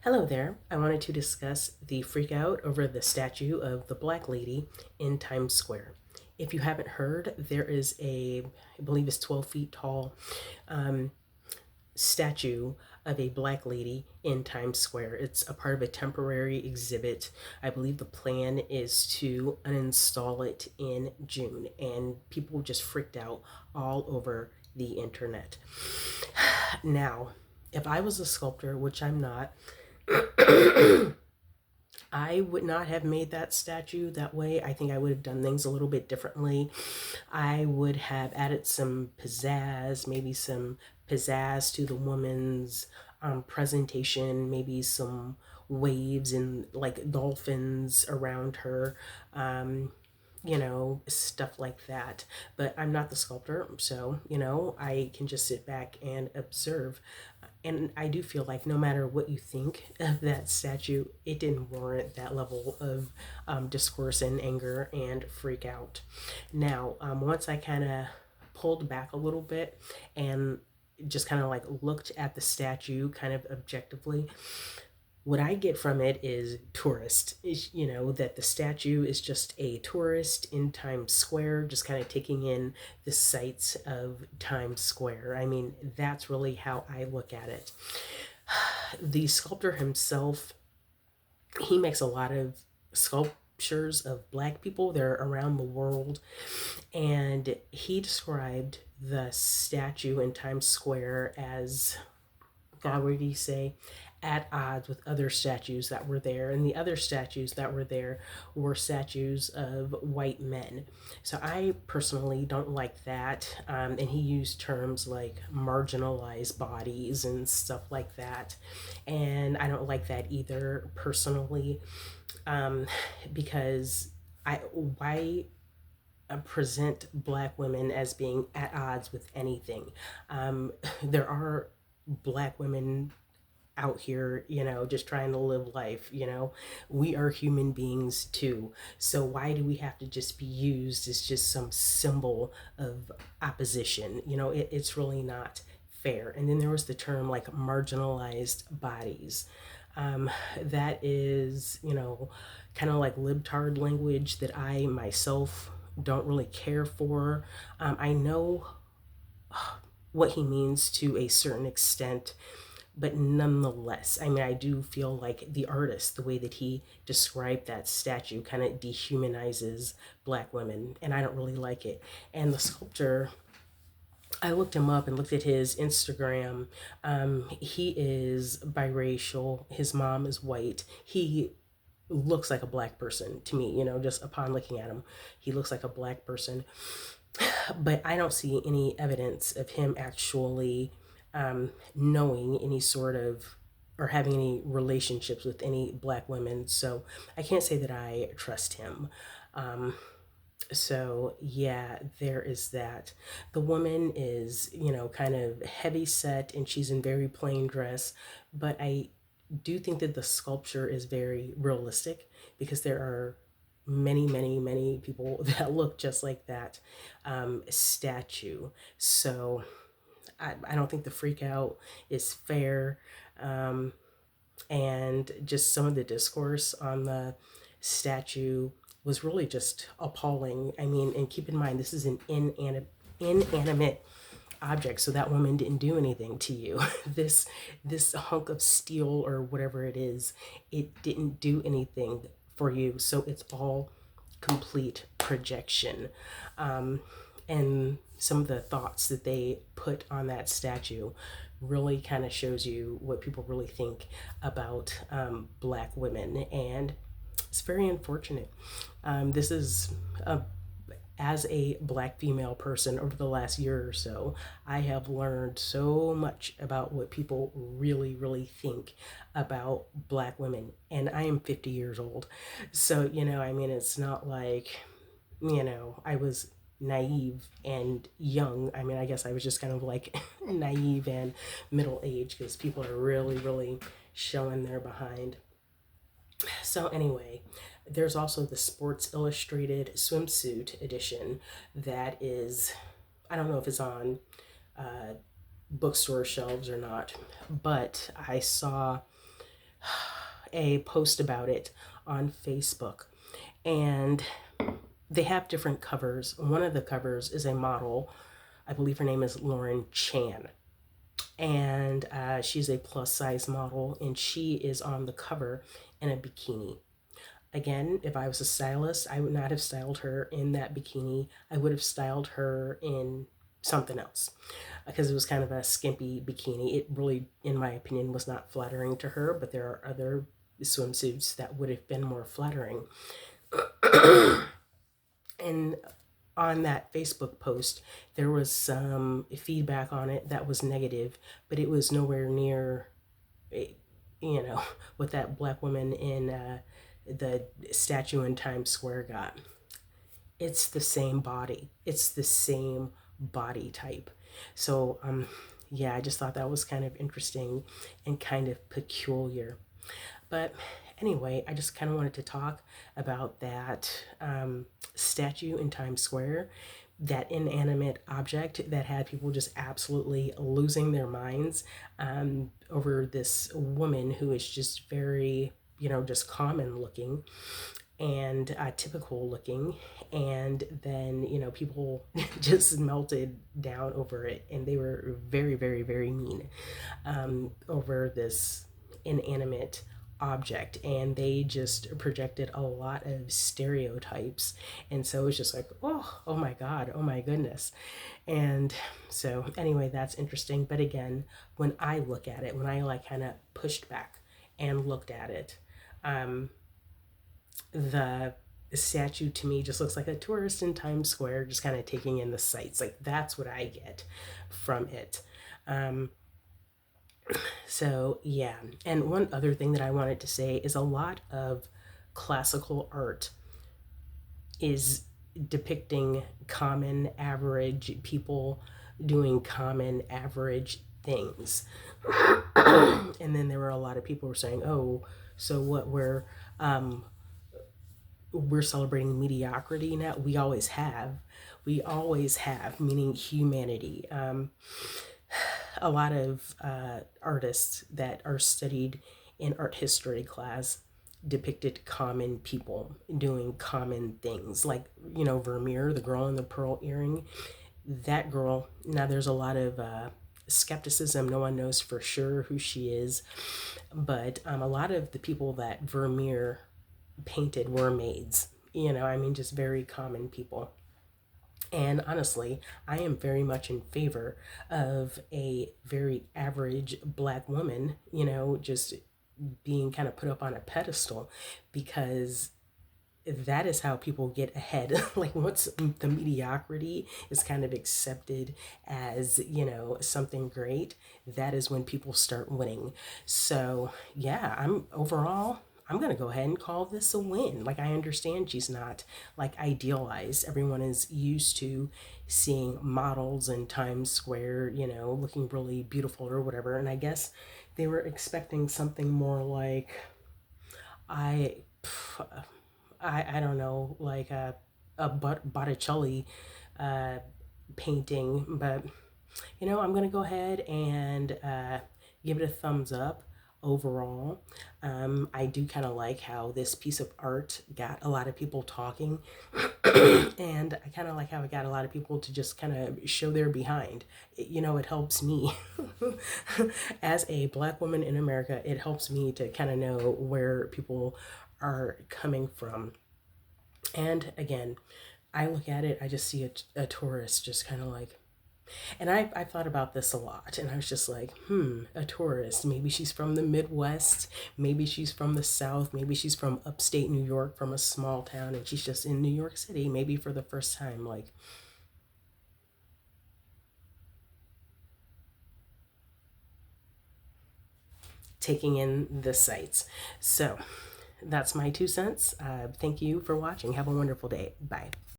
Hello there. I wanted to discuss the freak out over the statue of the Black Lady in Times Square. If you haven't heard, there is I believe it's 12 feet tall um, statue of a Black Lady in Times Square. It's a part of a temporary exhibit. I believe the plan is to uninstall it in June, and people just freaked out all over the internet. Now, if I was a sculptor, which I'm not, I would not have made that statue that way. I think I would have done things a little bit differently. I would have added some pizzazz, maybe some pizzazz to the woman's presentation, maybe some waves and like dolphins around her. Stuff like that. But I'm not the sculptor, so, I can just sit back and observe. And I do feel like no matter what you think of that statue, it didn't warrant that level of discourse and anger and freak out. Now, once I kind of pulled back a little bit and just kind of like looked at the statue kind of objectively, what I get from it is tourist. That the statue is just a tourist in Times Square, just kind of taking in the sights of Times Square. I mean, that's really how I look at it. The sculptor himself, he makes a lot of sculptures of Black people. They're around the world. And he described the statue in Times Square as, God, what did he say? At odds with other statues that were there. And the other statues that were there were statues of white men. So I personally don't like that. And he used terms like marginalized bodies and stuff like that. And I don't like that either personally, um, because why present Black women as being at odds with anything? There are Black women out here, just trying to live life, we are human beings too. So why do we have to just be used as just some symbol of opposition? It's really not fair. And then there was the term like marginalized bodies. That is, kind of like libtard language that I myself don't really care for. I know what he means to a certain extent, but nonetheless, I mean, I do feel like the artist, the way that he described that statue, kind of dehumanizes Black women, and I don't really like it. And the sculptor, I looked him up and looked at his Instagram. He is biracial. His mom is white. He looks like a Black person to me, just upon looking at him. He looks like a Black person. But I don't see any evidence of him actually knowing any sort of or having any relationships with any Black women. So I can't say that I trust him. Um, so yeah, there is that. The woman is, kind of heavy set and she's in very plain dress, but I do think that the sculpture is very realistic because there are many, many, many people that look just like that statue. So I don't think the freak out is fair. Um, and just some of the discourse on the statue was really just appalling. I mean, and keep in mind, this is an inanimate object, so that woman didn't do anything to you. This hunk of steel or whatever it is, it didn't do anything for you. So it's all complete projection. And some of the thoughts that they put on that statue really kind of shows you what people really think about Black women, and it's very unfortunate. This is as a Black female person over the last year or so, I have learned so much about what people really, really think about Black women. And I am 50 years old. So, I mean, it's not like, I was naive and young. I mean, I guess I was just kind of like naive and middle age because people are really, really showing their behind. So, anyway, there's also the Sports Illustrated swimsuit edition that is, I don't know if it's on bookstore shelves or not, but I saw a post about it on Facebook, and they have different covers. One of the covers is a model. I believe her name is Lauren Chan, and she's a plus size model, and she is on the cover in a bikini. Again, if I was a stylist, I would not have styled her in that bikini. I would have styled her in something else because it was kind of a skimpy bikini. It really, in my opinion, was not flattering to her, but there are other swimsuits that would have been more flattering. And on that Facebook post, there was some feedback on it that was negative, but it was nowhere near, you know, what that black woman in the statue in Times Square got. It's the same body. It's the same body type. So, yeah, I just thought that was kind of interesting and kind of peculiar. But anyway, I just kind of wanted to talk about that statue in Times Square, that inanimate object that had people just absolutely losing their minds over this woman who is just very, just common looking and typical looking. And then, people just melted down over it, and they were very, very, very mean over this inanimate object, and they just projected a lot of stereotypes. And so it's just like, oh my god, oh my goodness. And so anyway, that's interesting. But again, when I look at it, when I like kind of pushed back and looked at it, the statue to me just looks like a tourist in Times Square, just kind of taking in the sights. Like, that's what I get from it. So, yeah. And one other thing that I wanted to say is a lot of classical art is depicting common average people doing common average things. And then there were a lot of people who were saying, oh, so what, we're celebrating mediocrity now. We always have, meaning humanity. A lot of artists that are studied in art history class depicted common people doing common things, like, Vermeer, the girl in the pearl earring. That girl, now there's a lot of skepticism. No one knows for sure who she is, but a lot of the people that Vermeer painted were maids. Just very common people. And honestly, I am very much in favor of a very average black woman, just being kind of put up on a pedestal, because that is how people get ahead. Like, once the mediocrity is kind of accepted as, something great, that is when people start winning. So, yeah, I'm going to go ahead and call this a win. Like, I understand she's not like idealized. Everyone is used to seeing models in Times Square, looking really beautiful or whatever. And I guess they were expecting something more like, I, I don't know, like a Botticelli painting. But, I'm going to go ahead and give it a thumbs up overall. I do kind of like how this piece of art got a lot of people talking. And I kind of like how it got a lot of people to just kind of show their behind. It helps me as a black woman in America. It helps me to kind of know where people are coming from. And again, I look at it, I just see a tourist just kind of like, and I thought about this a lot, and I was just like, a tourist. Maybe she's from the Midwest, maybe she's from the South, maybe she's from upstate New York, from a small town, and she's just in New York City, maybe for the first time, like, taking in the sights. So that's my 2 cents. Thank you for watching. Have a wonderful day. Bye.